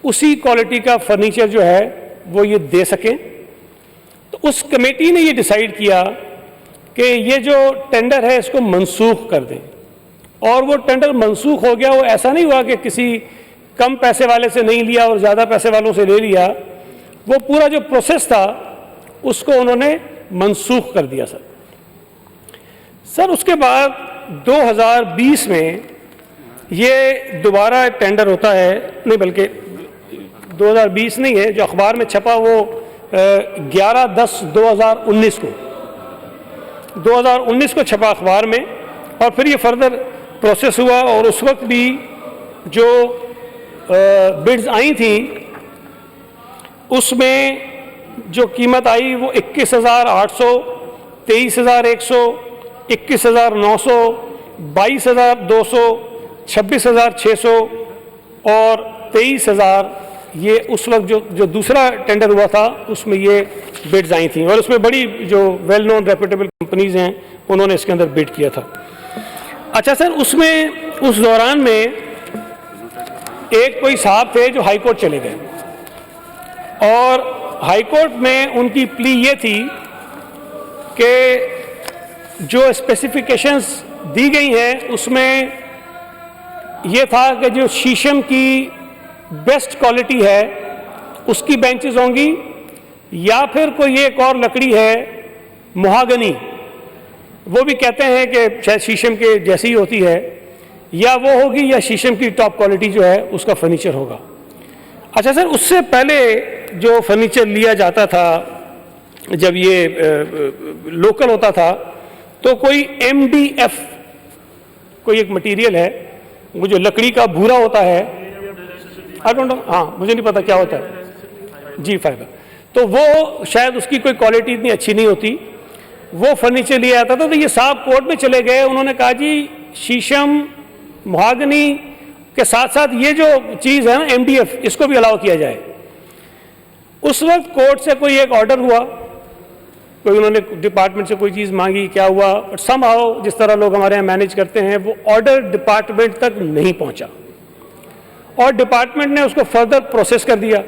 उसी क्वालिटी का फर्नीचर जो है वो ये दे सकें। तो उस कमेटी ने ये डिसाइड किया कि ये जो टेंडर है इसको मनसूख कर दें। और वो टेंडर मनसूख हो गया। वो ऐसा नहीं हुआ कि किसी कम पैसे वाले से नहीं लिया और ज़्यादा पैसे वालों से ले लिया। वो पूरा जो प्रोसेस था उसको उन्होंने मनसूख कर दिया सर। उसके बाद 2020 में ये दोबारा टेंडर होता है, नहीं बल्कि 2020 नहीं है, जो अखबार में छपा वो 11/10/2019 को छपा अखबार में। और फिर ये फर्दर प्रोसेस हुआ और उस वक्त भी जो बिड्स आई थी उसमें जो कीमत आई वो 21,800, 23,100, 21,900, 22,200, 26,600 और 23,000। ये उस वक्त जो दूसरा टेंडर हुआ था उसमें ये बिड्स आई थी और उसमें बड़ी जो वेल नोन रेप्यूटेबल कंपनीज हैं उन्होंने इसके अंदर बिड किया था। अच्छा सर, उसमें उस दौरान में एक कोई साहब थे जो हाई कोर्ट चले गए और हाई कोर्ट में उनकी प्ली ये थी कि जो स्पेसिफिकेशंस दी गई हैं उसमें ये था कि जो शीशम की बेस्ट क्वालिटी है उसकी बेंचेस होंगी या फिर कोई एक और लकड़ी है मोहागनी, वो भी कहते हैं कि शायद शीशम के जैसी होती है, या वो होगी या शीशम की टॉप क्वालिटी जो है उसका फर्नीचर होगा। अच्छा सर, उससे पहले जो फर्नीचर लिया जाता था जब ये लोकल होता था तो कोई MDF कोई एक मटेरियल है, वो जो लकड़ी का भूरा होता है, आई डोंट नो, हाँ मुझे नहीं पता क्या होता है जी, फाइबर। तो वो शायद उसकी कोई क्वालिटी इतनी अच्छी नहीं होती, वो फर्नीचर लिया जाता था। तो ये साहब कोर्ट में चले गए, उन्होंने कहा जी शीशम महागनी के साथ साथ ये जो चीज़ है ना MDF, इसको भी अलाउ किया जाए। उस वक्त कोर्ट से कोई एक ऑर्डर हुआ, कोई उन्होंने डिपार्टमेंट से कोई चीज़ मांगी, क्या हुआ, बट समहाउ जिस तरह लोग हमारे यहाँ मैनेज करते हैं वो ऑर्डर डिपार्टमेंट तक नहीं पहुँचा और डिपार्टमेंट ने उसको फर्दर प्रोसेस कर दिया।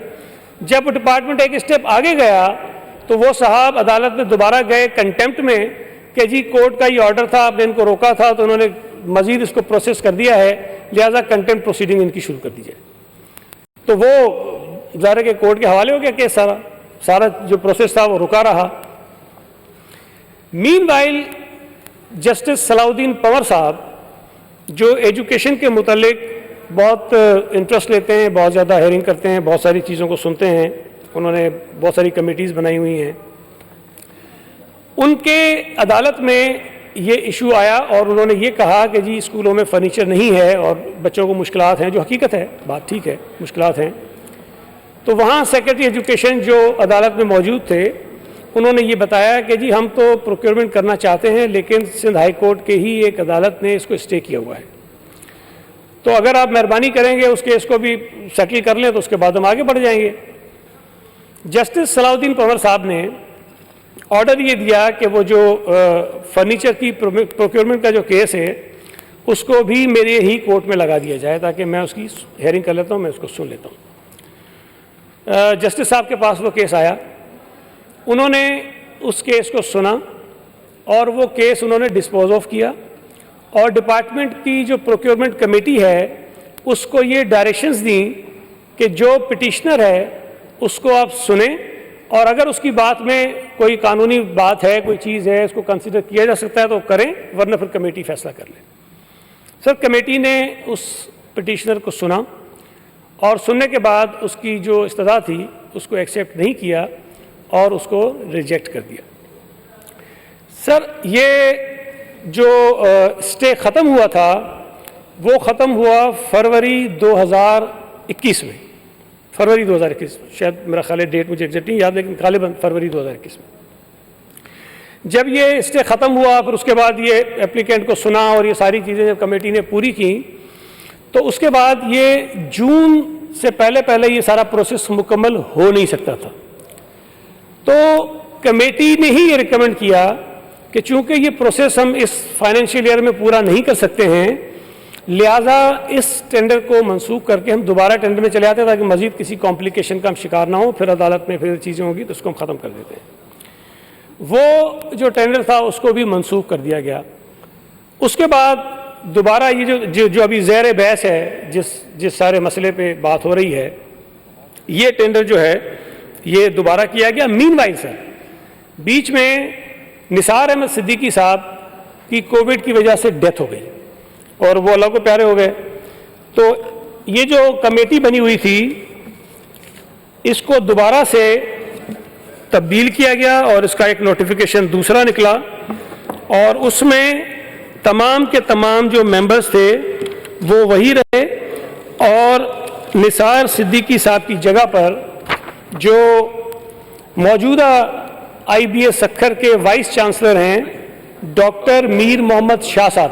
जब डिपार्टमेंट एक स्टेप आगे गया तो वो साहब अदालत में दोबारा गए कंटेम्प्ट में कि जी कोर्ट का ये ऑर्डर था, आपने इनको रोका था, तो उन्होंने मजीद इसको प्रोसेस कर दिया है, लिहाजा कंटेम्प्ट प्रोसीडिंग इनकी शुरू कर दी जाए। तो वो ज़ाहिर के कोर्ट के हवाले हो गया केस, सारा जो प्रोसेस था वो रुका रहा। मीनवाइल जस्टिस सलाउद्दीन पंवर साहब जो एजुकेशन के मुतालिक बहुत इंटरेस्ट लेते हैं, बहुत ज़्यादा हेयरिंग करते हैं, बहुत सारी चीज़ों को सुनते हैं, उन्होंने बहुत सारी कमेटीज़ बनाई हुई हैं, उनके अदालत में ये इशू आया और उन्होंने ये कहा कि जी स्कूलों में फर्नीचर नहीं है और बच्चों को मुश्किलात हैं, जो हकीकत है, बात ठीक है, मुश्किलात हैं। तो वहाँ सेक्रेटरी एजुकेशन जो अदालत में मौजूद थे उन्होंने ये बताया कि जी हम तो प्रोक्योरमेंट करना चाहते हैं लेकिन सिंध हाई कोर्ट के ही एक अदालत ने इसको स्टे किया हुआ है, तो अगर आप मेहरबानी करेंगे उस केस को भी सेटल कर लें तो उसके बाद हम आगे बढ़ जाएंगे। जस्टिस सलाउद्दीन पंवर साहब ने ऑर्डर ये दिया कि वो जो फर्नीचर की प्रोक्योरमेंट का जो केस है उसको भी मेरे ही कोर्ट में लगा दिया जाए ताकि मैं उसकी हेयरिंग कर लेता हूँ, मैं उसको सुन लेता हूँ। जस्टिस साहब के पास वो केस आया, उन्होंने उस केस को सुना और वो केस उन्होंने डिस्पोज ऑफ किया और डिपार्टमेंट की जो प्रोक्योरमेंट कमेटी है उसको ये डायरेक्शंस दी कि जो पिटिशनर है उसको आप सुने और अगर उसकी बात में कोई कानूनी बात है, कोई चीज़ है, उसको कंसिडर किया जा सकता है तो करें, वरना फिर कमेटी फैसला कर ले। सर, कमेटी ने उस पिटिशनर को सुना और सुनने के बाद उसकी जो इस्तदा थी उसको एक्सेप्ट नहीं किया और उसको रिजेक्ट कर दिया। सर, ये जो स्टे ख़त्म हुआ था वो ख़त्म हुआ फरवरी 2021 में, फरवरी 2021, शायद मेरा ख्याल है डेट मुझे एग्जैक्ट नहीं याद, लेकिन गालिबन फरवरी 2021 में जब ये स्टे ख़त्म हुआ, फिर उसके बाद ये एप्लीकेंट को सुना और ये सारी चीज़ें जब कमेटी ने पूरी की तो उसके बाद ये जून से पहले ये सारा प्रोसेस मुकम्मल हो नहीं सकता था। तो कमेटी ने ही ये रिकमेंड किया कि चूँकि ये प्रोसेस हम इस फाइनेंशियल ईयर में पूरा नहीं कर सकते हैं लिहाजा इस टेंडर को मंसूख करके हम दोबारा टेंडर में चले आते हैं ताकि मजीद किसी कॉम्प्लिकेशन का हम शिकार ना हो, फिर अदालत में फिर चीज़ें होंगी तो उसको हम ख़त्म कर देते हैं। वो जो टेंडर था उसको भी मंसूख कर दिया गया। उसके बाद दोबारा ये जो अभी ज़ेर बहस है, जिस सारे मसले पे बात हो रही है, ये टेंडर जो है ये दोबारा किया गया। मीनवाइल सर, बीच में निसार अहमद सिद्दीकी साहब की कोविड की वजह से डेथ हो गई और वो अल्लाह को प्यारे हो गए। तो ये जो कमेटी बनी हुई थी इसको दोबारा से तब्दील किया गया और इसका एक नोटिफिकेशन दूसरा निकला और उसमें तमाम के तमाम जो मेंबर्स थे वो वही रहे और निसार सिद्दीकी साहब की जगह पर जो मौजूदा IBA सक्खर के वाइस चांसलर हैं डॉक्टर मीर मोहम्मद शाह साहब,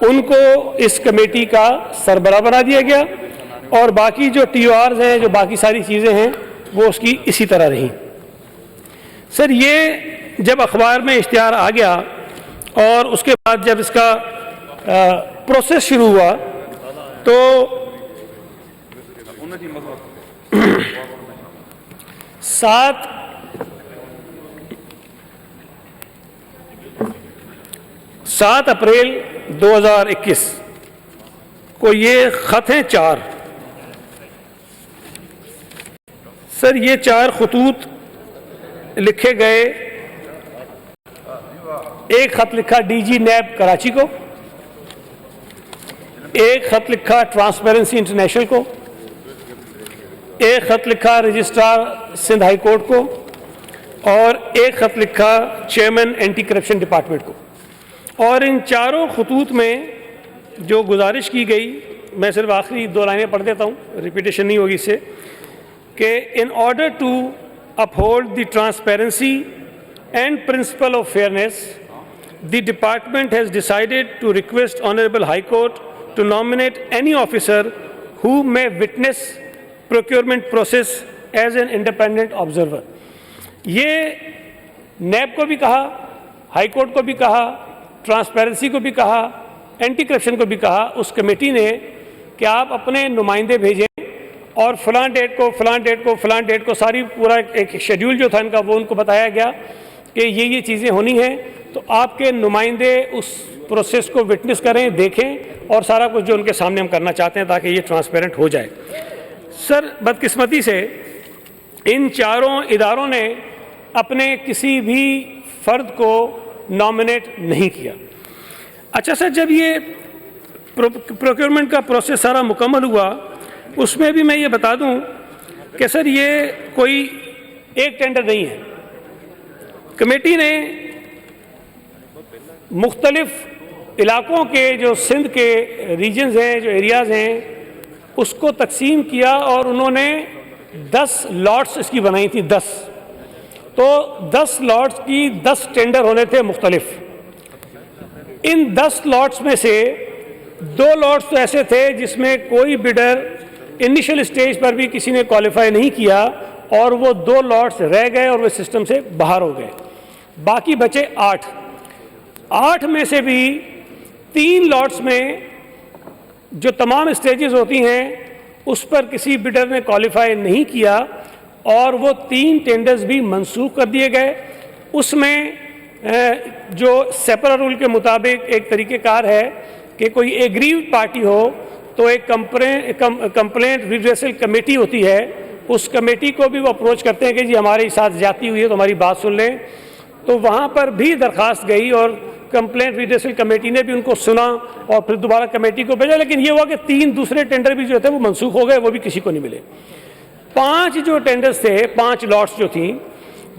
उनको इस कमेटी का सरबराह बना दिया गया और बाकी जो TORs हैं, जो बाकी सारी चीज़ें हैं, वो उसकी इसी तरह रहीं। सर ये जब अखबार में इश्तिहार आ गया और उसके बाद जब इसका प्रोसेस शुरू हुआ तो 7 अप्रैल 2021 को ये ख़त हैं 4। सर ये 4 खतूत लिखे गए। एक ख़त लिखा DG नैब कराची को, एक ख़त लिखा ट्रांसपेरेंसी इंटरनेशनल को, एक ख़त लिखा रजिस्ट्रार सिंध हाई कोर्ट को और एक ख़त लिखा चेयरमैन एंटी करप्शन डिपार्टमेंट को। और इन चारों खतूत में जो गुजारिश की गई, मैं सिर्फ आखिरी 2 लाइनें पढ़ देता हूँ, रिपीटेशन नहीं होगी इससे, कि in order to uphold the transparency and principle of fairness the department has decided to request honourable high court to nominate any officer who may witness procurement process as an independent observer. ये NAB को भी कहा, high court को भी कहा, transparency को भी कहा, एंटी करप्शन को भी कहा उस कमेटी ने कि आप अपने नुमाइंदे भेजें और फलां डेट को फलां डेट को फलां डेट को सारी पूरा एक शेड्यूल जो था इनका वो उनको बताया गया कि ये चीज़ें होनी हैं, तो आपके नुमाइंदे उस प्रोसेस को विटनेस करें, देखें और सारा कुछ जो उनके सामने हम करना चाहते हैं ताकि ये ट्रांसपेरेंट हो जाए। सर बदकिस्मती से इन चारों इदारों ने अपने किसी भी फ़र्द को नॉमिनेट नहीं किया। अच्छा सर, जब ये प्रोक्योरमेंट का प्रोसेस सारा मुकम्मल हुआ उसमें भी मैं ये बता दूं कि सर ये कोई एक टेंडर नहीं है। कमेटी ने मुख्तलिफ इलाकों के जो सिंध के रीजन्स हैं, जो एरियाज़ हैं, उसको तकसीम किया और उन्होंने 10 लॉट्स इसकी बनाई थी। 10 तो 10 लॉट्स की 10 टेंडर होने थे मुख्तलिफ। इन 10 लॉट्स में से 2 लॉट्स तो ऐसे थे जिसमें कोई बिडर इनिशियल स्टेज पर भी किसी ने क्वालिफाई नहीं किया और वो 2 लॉट्स रह गए और वे सिस्टम से बाहर हो गए। बाकी बचे 8 में से भी 3 लॉट्स में जो तमाम स्टेजेस होती हैं उस पर किसी बिडर ने क्वालिफाई नहीं किया और वो 3 टेंडर्स भी मंसूख कर दिए गए। उसमें जो सेपरा रूल के मुताबिक एक तरीक़ेकार है कि कोई एग्रीव्ड पार्टी हो तो एक कंप्लेंट रिड्रेसल कमेटी होती है, उस कमेटी को भी वो अप्रोच करते हैं कि जी हमारे साथ ज्यादती हुई है तो हमारी बात सुन लें। तो वहाँ पर भी दरख्वास्त गई और कंप्लेंट रिड्रेसल कमेटी ने भी उनको सुना और फिर दोबारा कमेटी को भेजा, लेकिन ये हुआ कि 3 दूसरे टेंडर भी जो थे वो मनसूख हो गए, वो भी किसी को नहीं मिले। 5 जो टेंडर्स थे, 5 लॉट्स जो थी,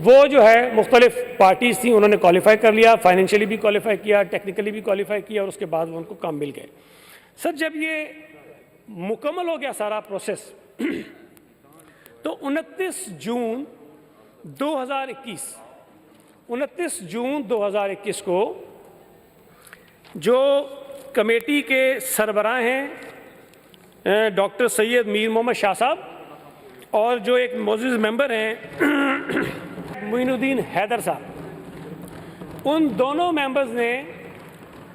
वो जो है मुख्तलिफ पार्टीज़ थी, उन्होंने क्वालिफाई कर लिया, फाइनेंशियली भी क्वालिफाई किया, टेक्निकली भी क्वालिफाई किया और उसके बाद वो उनको काम मिल गए। सर जब ये मुकम्मल हो गया सारा प्रोसेस तो 29 जून 2021 को जो कमेटी के सरबराह हैं डॉक्टर सैयद मीर मोहम्मद शाह साहब और जो एक मोअज़्ज़िज़ मेंबर हैं मोइनुद्दीन हैदर साहब, उन दोनों मेंबर्स ने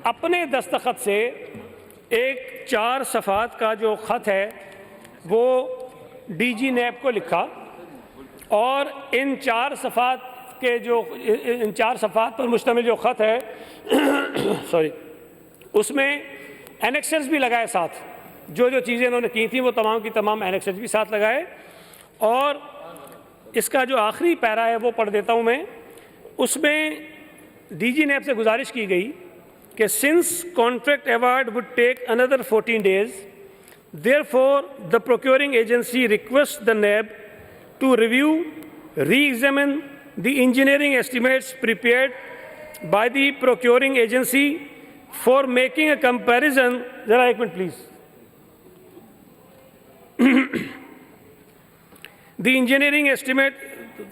अपने दस्तखत से एक 4 सफ़ात का जो ख़त है वो डीजी नैब को लिखा और इन 4 सफ़ात पर मुश्तमिल जो ख़त है सॉरी, उसमें एनेक्सर्स भी लगाए साथ, जो चीज़ें उन्होंने की थी वो तमाम की तमाम एनेक्सर्स भी साथ लगाए। और इसका जो आखिरी पैरा है वो पढ़ देता हूँ मैं। उसमें डीजी नैब से गुजारिश की गई कि since contract award would take another 14 days, therefore the procuring agency requests the NAB to review, re-examine the engineering estimates prepared by the procuring agency for making a comparison. Zara ek minute please. The engineering estimate,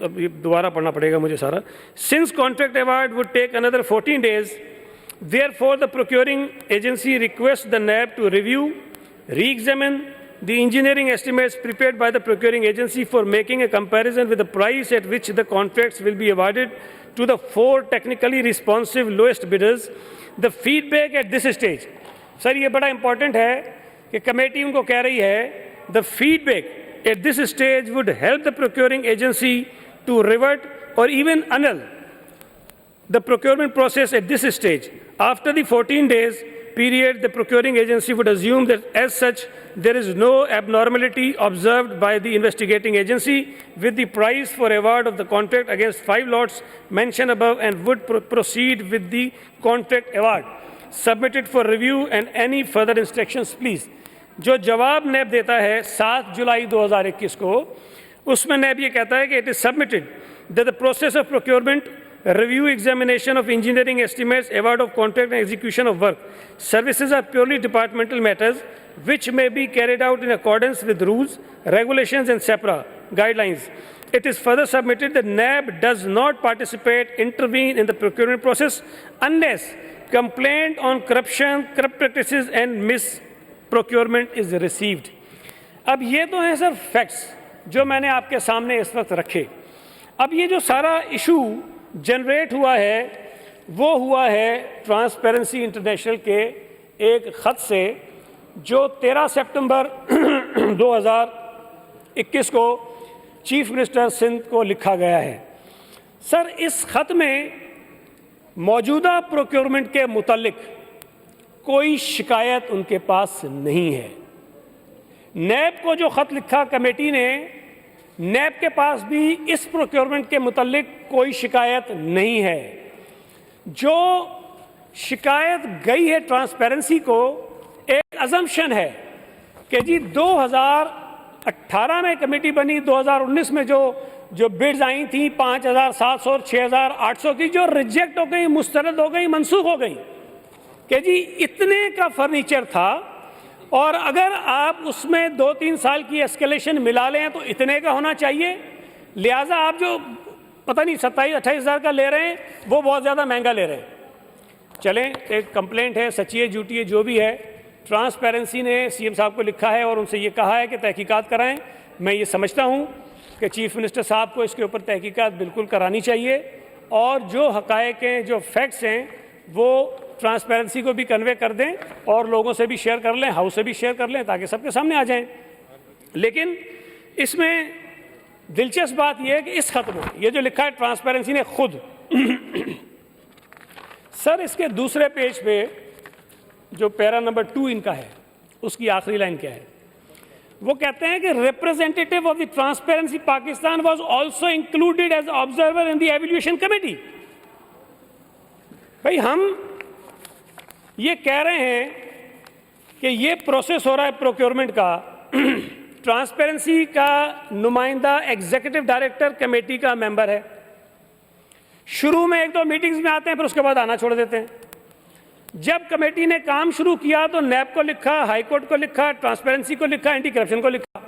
अब ये दोबारा पढ़ना पड़ेगा मुझे सारा. Since contract award would take another 14 days, therefore the procuring agency requests the NAB to review, re-examine the engineering estimates prepared by the procuring agency for making a comparison with the price at which the contracts will be awarded to the 4 technically responsive lowest bidders. The feedback at this stage, sir ये बड़ा important है कि committee उनको कह रही है, the feedback at this stage would help the procuring agency to revert or even annul the procurement process at this stage. After the 14 days period, the procuring agency would assume that as such there is no abnormality observed by the investigating agency with the price for award of the contract against 5 lots mentioned above and would proceed with the contract award. Submitted for review and any further instructions please. जो जवाब नैब देता है 7 जुलाई 2021 को, उसमें नैब ये कहता है कि it is submitted that the process of procurement, review, examination of engineering estimates, award of contract and execution of work services are purely departmental matters which may be carried out in accordance with rules, regulations and SEPRA guidelines. It is further submitted that NAB does not participate, intervene in the procurement process unless complaint on corruption, corrupt practices and misprocurement is received. अब ये तो हैं sir facts जो मैंने आपके सामने इस वक्त रखे। अब ये जो सारा इशू जनरेट हुआ है वो हुआ है ट्रांसपेरेंसी इंटरनेशनल के एक ख़त से जो 13 सितंबर 2021 को चीफ मिनिस्टर सिंध को लिखा गया है। सर इस ख़त में मौजूदा प्रोक्योरमेंट के मुतालिक कोई शिकायत उनके पास नहीं है। नैब को जो ख़त लिखा कमेटी ने, नैब के पास भी इस प्रोक्योरमेंट के मुतालिक कोई शिकायत नहीं है। जो शिकायत गई है ट्रांसपेरेंसी को, एक अजम्पशन है कि जी 2018 में कमेटी बनी, 2019 में जो बिड्स आई थी 5,700 और 6,800 की, जो रिजेक्ट हो गई, मुस्तरद हो गई, मनसूख हो गई, कि जी इतने का फर्नीचर था और अगर आप उसमें 2-3 साल की एस्केलेशन मिला लें तो इतने का होना चाहिए, लिहाजा आप जो पता नहीं 27-28 हज़ार का ले रहे हैं वो बहुत ज़्यादा महंगा ले रहे हैं। चलें, एक कंप्लेंट है, सच्ची है झूठी है जो भी है, ट्रांसपेरेंसी ने सीएम साहब को लिखा है और उनसे ये कहा है कि तहकीकात कराएं। मैं ये समझता हूँ कि चीफ मिनिस्टर साहब को इसके ऊपर तहकीकात बिल्कुल करानी चाहिए और जो हक़ाइक़ हैं, जो फैक्ट्स हैं वो ट्रांसपेरेंसी को भी कन्वे कर दें और लोगों से भी शेयर कर लें, हाउस से भी शेयर कर लें ताकि सबके सामने आ जाएं। लेकिन इसमें दिलचस्प बात यह है कि इस खत में ये जो लिखा है ट्रांसपेरेंसी ने खुद सर इसके दूसरे पेज पे जो पैरा नंबर 2 इनका है उसकी आखिरी लाइन क्या है? वो कहते हैं कि representative of the transparency Pakistan was also included as observer in the evaluation committee. भाई हम ये कह रहे हैं कि ये प्रोसेस हो रहा है प्रोक्योरमेंट का, ट्रांसपेरेंसी का नुमाइंदा एग्जीक्यूटिव डायरेक्टर कमेटी का मेंबर है, शुरू में 1-2 मीटिंग्स में आते हैं फिर उसके बाद आना छोड़ देते हैं। जब कमेटी ने काम शुरू किया तो नैब को लिखा, हाई कोर्ट को लिखा, ट्रांसपेरेंसी को लिखा, एंटी करप्शन को लिखा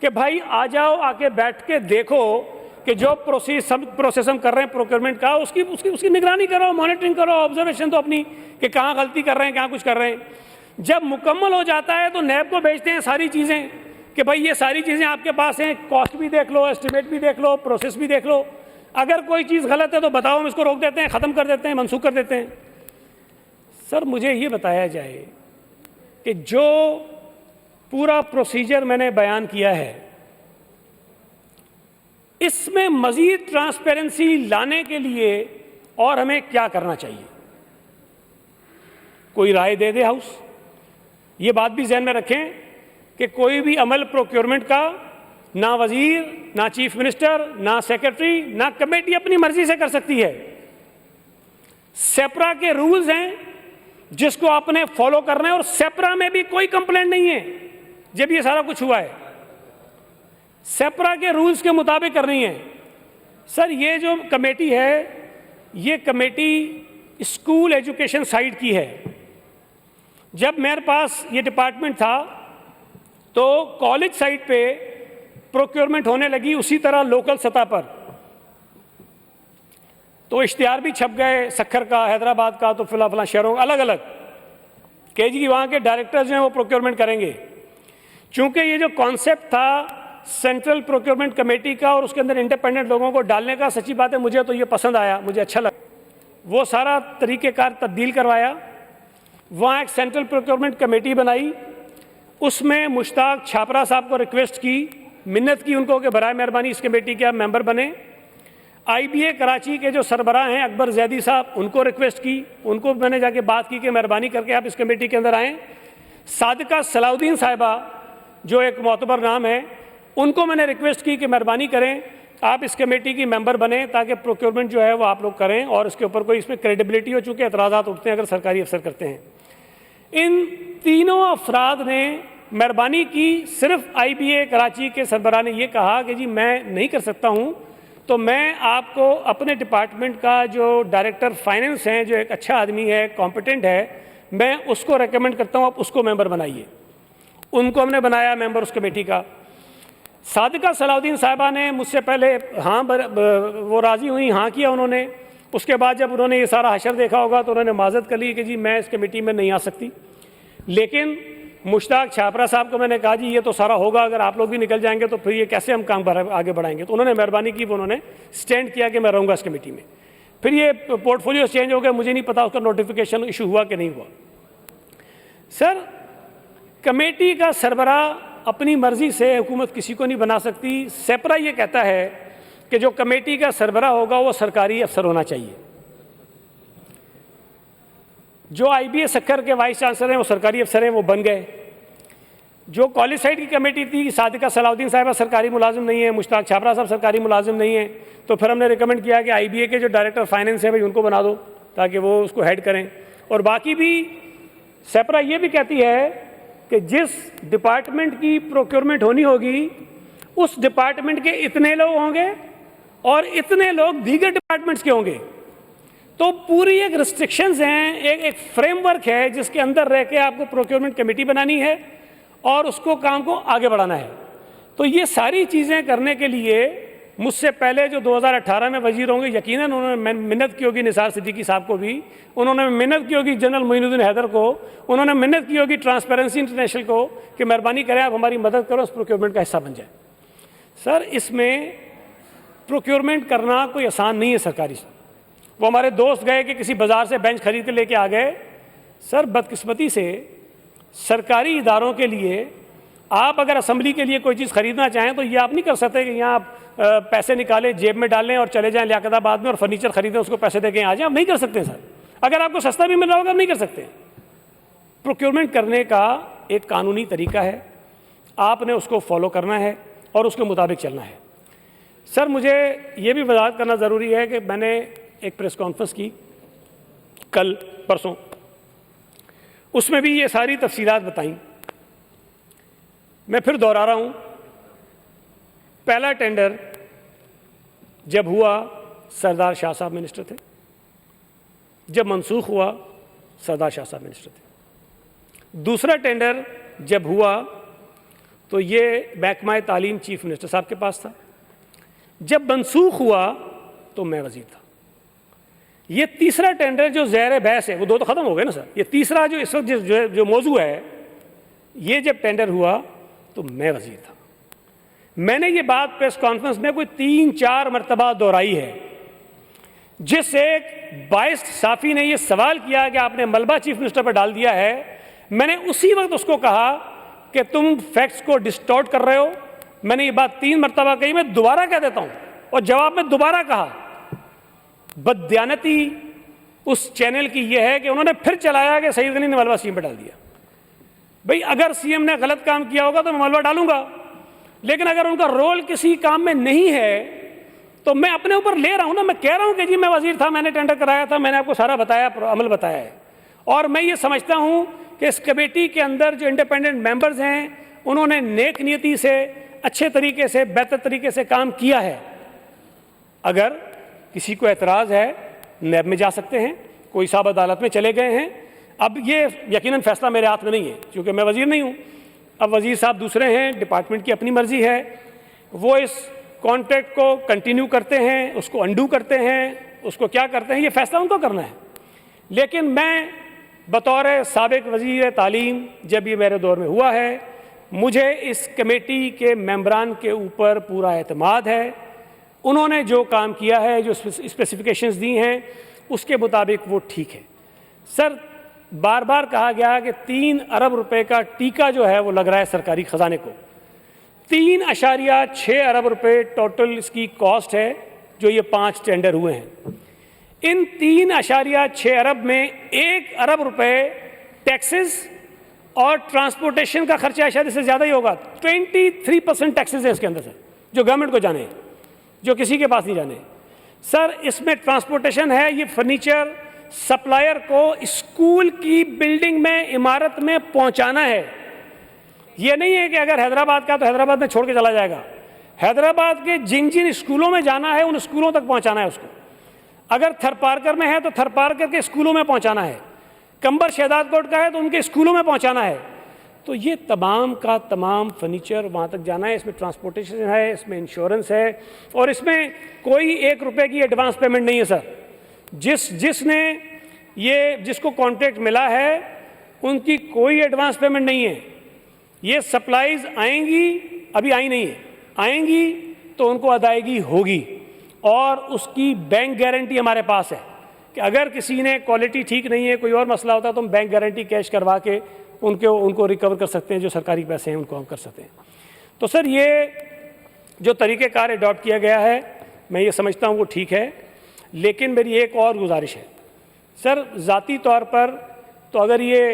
कि भाई आ जाओ, आके बैठ के देखो कि जो प्रोसेस हम कर रहे हैं प्रोक्योरमेंट का उसकी निगरानी करो, मॉनिटरिंग करो, ऑब्जर्वेशन तो अपनी कि कहाँ गलती कर रहे हैं, कहाँ कुछ कर रहे हैं। जब मुकम्मल हो जाता है तो नैब को भेजते हैं सारी चीज़ें कि भाई ये सारी चीज़ें आपके पास हैं, कॉस्ट भी देख लो, एस्टिमेट भी देख लो, प्रोसेस भी देख लो, अगर कोई चीज़ गलत है तो बताओ, हम इसको रोक देते हैं, ख़त्म कर देते हैं, मनसूख कर देते हैं। सर मुझे ये बताया जाए कि जो पूरा प्रोसीजर मैंने बयान किया है, इसमें मजीद ट्रांसपेरेंसी लाने के लिए और हमें क्या करना चाहिए। कोई राय दे दे हाउस। ये बात भी जहन में रखें कि कोई भी अमल प्रोक्योरमेंट का ना वजीर, ना चीफ मिनिस्टर, ना सेक्रेटरी, ना कमेटी अपनी मर्जी से कर सकती है। सेपरा के रूल्स हैं जिसको आपने फॉलो करना है, और सेपरा में भी कोई कंप्लेंट नहीं है जब ये सारा कुछ हुआ है। सेपरा के रूल्स के मुताबिक करनी है। सर, ये जो कमेटी है, ये कमेटी स्कूल एजुकेशन साइड की है। जब मेरे पास ये डिपार्टमेंट था तो कॉलेज साइड पे प्रोक्योरमेंट होने लगी, उसी तरह लोकल सतह पर तो इश्तिहार भी छप गए, सक्खर का, हैदराबाद का, तो फिलहाल शहरों अलग अलग केजी की वहाँ के डायरेक्टर्स जो हैं वो प्रोक्योरमेंट करेंगे। चूंकि ये जो कॉन्सेप्ट था सेंट्रल प्रोक्योरमेंट कमेटी का और उसके अंदर इंडिपेंडेंट लोगों को डालने का, सच्ची बात है मुझे तो ये पसंद आया, मुझे अच्छा लगा। वो सारा तरीक़ेकार तब्दील करवाया। वहाँ एक सेंट्रल प्रोक्योरमेंट कमेटी बनाई, उसमें मुश्ताक छापरा साहब को रिक्वेस्ट की, मिन्नत की उनको कि बराए मेहरबानी इस कमेटी के आप मेंबर बने। IBA कराची के जो सरबराह हैं अकबर जैदी साहब, उनको रिक्वेस्ट की, उनको मैंने जाके बात की कि मेहरबानी करके आप इस कमेटी के अंदर आएँ। सादिका सलाउद्दीन साहिबा जो एक मोतबर नाम है, उनको मैंने रिक्वेस्ट की कि मेहरबानी करें आप इस कमेटी की मेंबर बने ताकि प्रोक्योरमेंट जो है वो आप लोग करें और इसके ऊपर कोई इसमें क्रेडिबिलिटी हो, चुके एतराज़ात उठते हैं अगर सरकारी अफसर करते हैं। इन तीनों अफराद ने मेहरबानी की। सिर्फ IBA कराची के सरबराह ने ये कहा कि जी मैं नहीं कर सकता हूँ, तो मैं आपको अपने डिपार्टमेंट का जो डायरेक्टर फाइनेंस हैं, जो एक अच्छा आदमी है, कॉम्पिटेंट है, मैं उसको रेकमेंड करता हूँ, आप उसको मेंबर बनाइए। उनको हमने बनाया मेंबर उस कमेटी का। सादिका सलाउद्दीन साहिबा ने मुझसे पहले हाँ वो राज़ी हुई, हाँ किया उन्होंने। उसके बाद जब उन्होंने ये सारा हशर देखा होगा तो उन्होंने माजरत कर ली कि जी मैं इस कमेटी में नहीं आ सकती। लेकिन मुश्ताक छापरा साहब को मैंने कहा जी ये तो सारा होगा, अगर आप लोग भी निकल जाएंगे तो फिर ये कैसे हम काम आगे बढ़ाएंगे। तो उन्होंने मेहरबानी की, वो उन्होंने स्टैंड किया कि मैं रहूँगा इस कमेटी में। फिर ये पोर्टफोलियो चेंज हो गया, मुझे नहीं पता उसका नोटिफिकेशन इशू हुआ कि नहीं हुआ। सर, कमेटी का सरबराह अपनी मर्जी से हुकूमत किसी को नहीं बना सकती। सेपरा ये कहता है कि जो कमेटी का सरबराह होगा वो सरकारी अफसर होना चाहिए। जो IBA सक्खर के वाइस चांसलर हैं वो सरकारी अफसर हैं, वो बन गए। जो कॉलेज साइड की कमेटी थी, सादिका सलाउद्दीन साहिबा सरकारी मुलाजिम नहीं है, मुश्ताक छापरा साहब सरकारी मुलाजिम नहीं है, तो फिर हमने रिकमेंड किया कि IBA के जो डायरेक्टर फाइनेंस है भाई उनको बना दो ताकि वो उसको हेड करें। और बाकी भी सेपरा ये भी कहती है कि जिस डिपार्टमेंट की प्रोक्योरमेंट होनी होगी उस डिपार्टमेंट के इतने लोग होंगे और इतने लोग दीगर डिपार्टमेंट्स के होंगे। तो पूरी एक रिस्ट्रिक्शंस हैं, एक फ्रेमवर्क है जिसके अंदर रह के आपको प्रोक्योरमेंट कमेटी बनानी है और उसको काम को आगे बढ़ाना है। तो ये सारी चीज़ें करने के लिए मुझसे पहले जो 2018 में वजीर होंगे, यकीनन उन्होंने मिन्नत की होगी निसार सिद्दीकी साहब को भी, उन्होंने मिन्नत की होगी जनरल मोइनुद्दीन हैदर को, उन्होंने मिन्नत की होगी ट्रांसपेरेंसी इंटरनेशनल को कि मेहरबानी करें आप हमारी मदद करो, उस प्रोक्योरमेंट का हिस्सा बन जाए। सर, इसमें प्रोक्योरमेंट करना कोई आसान नहीं है सरकारी से। वो हमारे दोस्त गए कि किसी बाज़ार से बेंच खरीद के लेके आ गए। सर, बदकिस्मती से सरकारी इदारों के लिए आप अगर असम्बली के लिए कोई चीज़ खरीदना चाहें तो ये आप नहीं कर सकते कि यहाँ आप पैसे निकालें, जेब में डालें और चले जाएं लियाकताबाद में और फर्नीचर खरीदें, उसको पैसे दे के आ जाएं। आप नहीं कर सकते सर। अगर आपको सस्ता भी मिल रहा होगा आप नहीं कर सकते। प्रोक्योरमेंट करने का एक कानूनी तरीका है, आपने उसको फॉलो करना है और उसके मुताबिक चलना है। सर, मुझे ये भी वजाहत करना ज़रूरी है कि मैंने एक प्रेस कॉन्फ्रेंस की कल परसों, उसमें भी ये सारी तफसीलात बताई। मैं फिर दोहरा रहा हूँ, पहला टेंडर जब हुआ सरदार शाह साहब मिनिस्टर थे, जब मनसूख हुआ सरदार शाह साहब मिनिस्टर थे। दूसरा टेंडर जब हुआ तो ये महकमा तालीम चीफ मिनिस्टर साहब के पास था। जब मनसूख हुआ तो मैं वजीर था। ये तीसरा टेंडर जो ज़ैर बहस है, वो दो तो ख़त्म हो गए ना सर, ये तीसरा जो इस वक्त जो मौजू है, ये जब टेंडर हुआ तो मैं वजीर था। मैंने ये बात प्रेस कॉन्फ्रेंस में कोई 3-4 मरतबा दोहराई है। जिस एक बाइस साफ़ी ने ये सवाल किया कि आपने मलबा चीफ मिनिस्टर पर डाल दिया है, मैंने उसी वक्त उसको कहा कि तुम फैक्ट्स को डिस्टॉर्ट कर रहे हो। मैंने ये बात 3 मरतबा कही, मैं दोबारा कह देता हूं और जवाब में दोबारा कहा। बददियानती उस चैनल की यह है कि उन्होंने फिर चलाया कि सईद गनी ने मलबा सीएम पर डाल दिया। भाई अगर सीएम ने गलत काम किया होगा तो मैं मलबा डालूंगा, लेकिन अगर उनका रोल किसी काम में नहीं है तो मैं अपने ऊपर ले रहा हूं ना। मैं कह रहा हूं कि जी मैं वजीर था, मैंने टेंडर कराया था, मैंने आपको सारा बताया, अमल बताया है। और मैं ये समझता हूं कि इस कमेटी के अंदर जो इंडिपेंडेंट मेंबर्स हैं उन्होंने नेक नियति से, अच्छे तरीके से, बेहतर तरीके से काम किया है। अगर किसी को एतराज़ है नैब में जा सकते हैं, कोई साहब अदालत में चले गए हैं। अब ये यकीनन फैसला मेरे हाथ में नहीं है क्योंकि मैं वजीर नहीं हूँ। अब वजीर साहब दूसरे हैं, डिपार्टमेंट की अपनी मर्जी है, वो इस कॉन्ट्रैक्ट को कंटिन्यू करते हैं, उसको अंडू करते हैं, उसको क्या करते हैं, ये फैसला उनको करना है। लेकिन मैं बतौर साबिक वजीर तालीम, जब ये मेरे दौर में हुआ है, मुझे इस कमेटी के मेंबरान के ऊपर पूरा एतमाद है। उन्होंने जो काम किया है, जो स्पेसिफिकेशंस दी हैं, उसके मुताबिक वो ठीक है। सर बार बार कहा गया कि 3 अरब रुपए का टीका जो है वो लग रहा है सरकारी खजाने को। 3.6 अरब रुपए टोटल इसकी कॉस्ट है जो ये 5 टेंडर हुए हैं। इन 3.6 अरब में 1 अरब रुपए टैक्सेस और ट्रांसपोर्टेशन का खर्चा शायद इससे ज़्यादा ही होगा। 23% टैक्सेस है इसके अंदर सर, जो गवर्नमेंट को जाने, जो किसी के पास नहीं जाने। सर इसमें ट्रांसपोर्टेशन है, ये फर्नीचर सप्लायर को स्कूल की बिल्डिंग में, इमारत में पहुंचाना है। ये नहीं है कि अगर हैदराबाद का तो हैदराबाद में छोड़ के चला जाएगा। हैदराबाद के जिन जिन स्कूलों में जाना है उन स्कूलों तक पहुंचाना है उसको। अगर थरपारकर में है तो थरपारकर के स्कूलों में पहुंचाना है, कंबर शहदादकोट का है तो उनके स्कूलों में पहुंचाना है। तो ये तमाम का तमाम फर्नीचर वहाँ तक जाना है। इसमें ट्रांसपोर्टेशन है, इसमें इंश्योरेंस है और इसमें कोई 1 रुपये की एडवांस पेमेंट नहीं है सर। जिसको कॉन्ट्रैक्ट मिला है उनकी कोई एडवांस पेमेंट नहीं है। ये सप्लाईज आएंगी, अभी आई नहीं है, आएंगी तो उनको अदायगी होगी और उसकी बैंक गारंटी हमारे पास है कि अगर किसी ने क्वालिटी ठीक नहीं है, कोई और मसला होता है तो हम बैंक गारंटी कैश करवा के उनको रिकवर कर सकते हैं। जो सरकारी पैसे हैं उनको हम कर सकते हैं। तो सर ये जो तरीक़ेकार अडॉप्ट किया गया है मैं ये समझता हूँ वो ठीक है, लेकिन मेरी एक और गुजारिश है सर, ज़ाती तौर पर तो अगर ये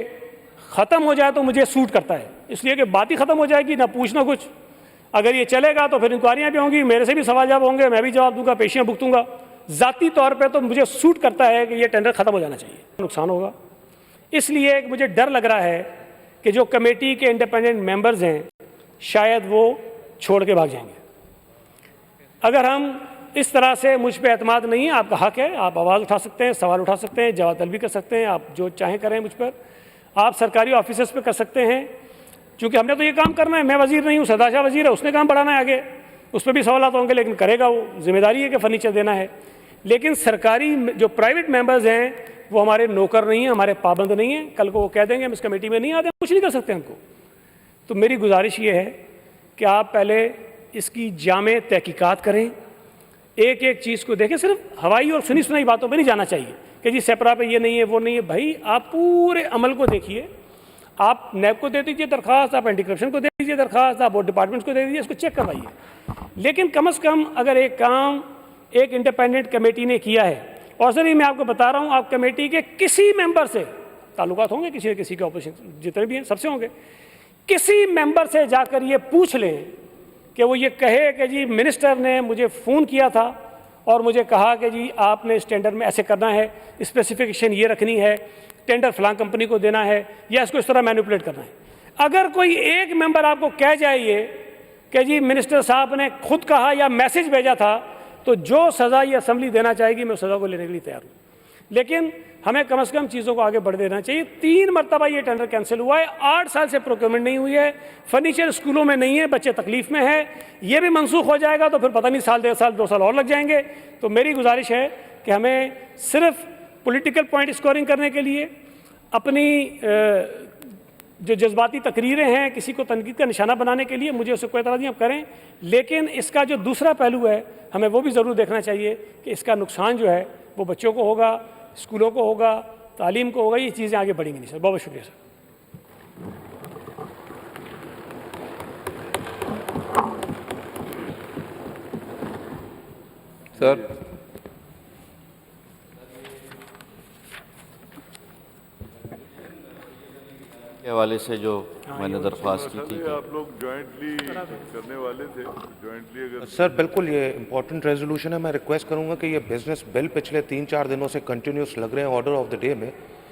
ख़त्म हो जाए तो मुझे सूट करता है, इसलिए कि बात ही ख़त्म हो जाएगी, ना पूछना कुछ। अगर ये चलेगा तो फिर इंक्वायरियाँ भी होंगी, मेरे से भी सवाल जवाब होंगे, मैं भी जवाब दूंगा, पेशियाँ भुगतूंगा। ज़ाती तौर पे तो मुझे सूट करता है कि ये टेंडर ख़त्म हो जाना चाहिए, नुकसान होगा। इसलिए मुझे डर लग रहा है कि जो कमेटी के इंडिपेंडेंट मेंबर्स हैं शायद वो छोड़ के भाग जाएंगे। अगर हम इस तरह से, मुझ पे एतमाद नहीं है, आपका हक है, आप आवाज़ उठा सकते हैं, सवाल उठा सकते हैं, जवाब तलब भी कर सकते हैं, आप जो चाहें करें मुझ पर, आप सरकारी ऑफिसर्स पे कर सकते हैं। क्योंकि हमने तो ये काम करना है, मैं वजीर नहीं हूँ, सदाशाह वजीर है, उसने काम बढ़ाना है आगे, उस पर भी सवाल होंगे, लेकिन करेगा वो, जिम्मेदारी है कि फर्नीचर देना है। लेकिन सरकारी जो प्राइवेट मेंबर्स हैं वो हमारे नौकर नहीं हैं, हमारे पाबंद नहीं हैं। कल को वो कह देंगे हम इस कमेटी में नहीं आते, कुछ नहीं कर सकते हमको। तो मेरी गुजारिश ये है कि आप पहले इसकी जामे तहकीकात करें, एक एक चीज़ को देखें। सिर्फ हवाई और सुनी सुनाई बातों पे नहीं जाना चाहिए कि जी सेपरा पे ये नहीं है, वो नहीं है। भाई आप पूरे अमल को देखिए, आप नैब को दे दीजिए दरख्वास्त, आप एंटी करप्शन को दे दीजिए दरख्वास्त, आप बोर्ड डिपार्टमेंट्स को दे दीजिए, इसको चेक करवाइए। लेकिन कम से कम अगर एक काम एक इंडिपेंडेंट कमेटी ने किया है, और सर ये मैं आपको बता रहा हूँ, आप कमेटी के किसी मेंबर से, ताल्लुकात होंगे किसी न किसी के, ऑपोजिशन जितने भी हैं सबसे होंगे, किसी मेंबर से जाकर ये पूछ लें कि वो ये कहे कि जी मिनिस्टर ने मुझे फ़ोन किया था और मुझे कहा कि जी आपने इस टेंडर में ऐसे करना है, स्पेसिफिकेशन ये रखनी है, टेंडर फलां कंपनी को देना है, या इसको इस तरह मैनिपुलेट करना है। अगर कोई एक मेंबर आपको कह जाए ये कि जी मिनिस्टर साहब ने खुद कहा या मैसेज भेजा था, तो जो सज़ा ये असम्बली देना चाहेगी मैं उस सज़ा को लेने के लिए तैयार हूँ। लेकिन हमें कम से कम चीज़ों को आगे बढ़ देना चाहिए। 3 मरतबा ये टेंडर कैंसिल हुआ है, 8 साल से प्रोक्योरमेंट नहीं हुई है, फर्नीचर स्कूलों में नहीं है, बच्चे तकलीफ में है। ये भी मनसूख हो जाएगा तो फिर पता नहीं साल 1.5 साल 2 साल और लग जाएंगे। तो मेरी गुजारिश है कि हमें सिर्फ पॉलिटिकल पॉइंट स्कोरिंग करने के लिए, अपनी जो जज्बाती तकरीरें हैं किसी को तनकीद का निशाना बनाने के लिए, मुझे उससे कोई एतराज़ नहीं, आप करें। लेकिन इसका जो दूसरा पहलू है हमें वो भी ज़रूर देखना चाहिए कि इसका नुकसान जो है वो बच्चों को होगा, स्कूलों को होगा, तालीम को होगा, ये चीज़ें आगे बढ़ेंगी नहीं। सर बहुत बहुत शुक्रिया सर। सर के हवाले से जो मैंने दरख्वास्त की थी आप लोग जॉइंटली करने वाले थे, जॉइंटली अगर सर बिल्कुल ये इंपॉर्टेंट रेजोल्यूशन है। मैं रिक्वेस्ट करूंगा कि ये बिजनेस बिल पिछले 3-4 दिनों से कंटिन्यूस लग रहे हैं ऑर्डर ऑफ द डे में,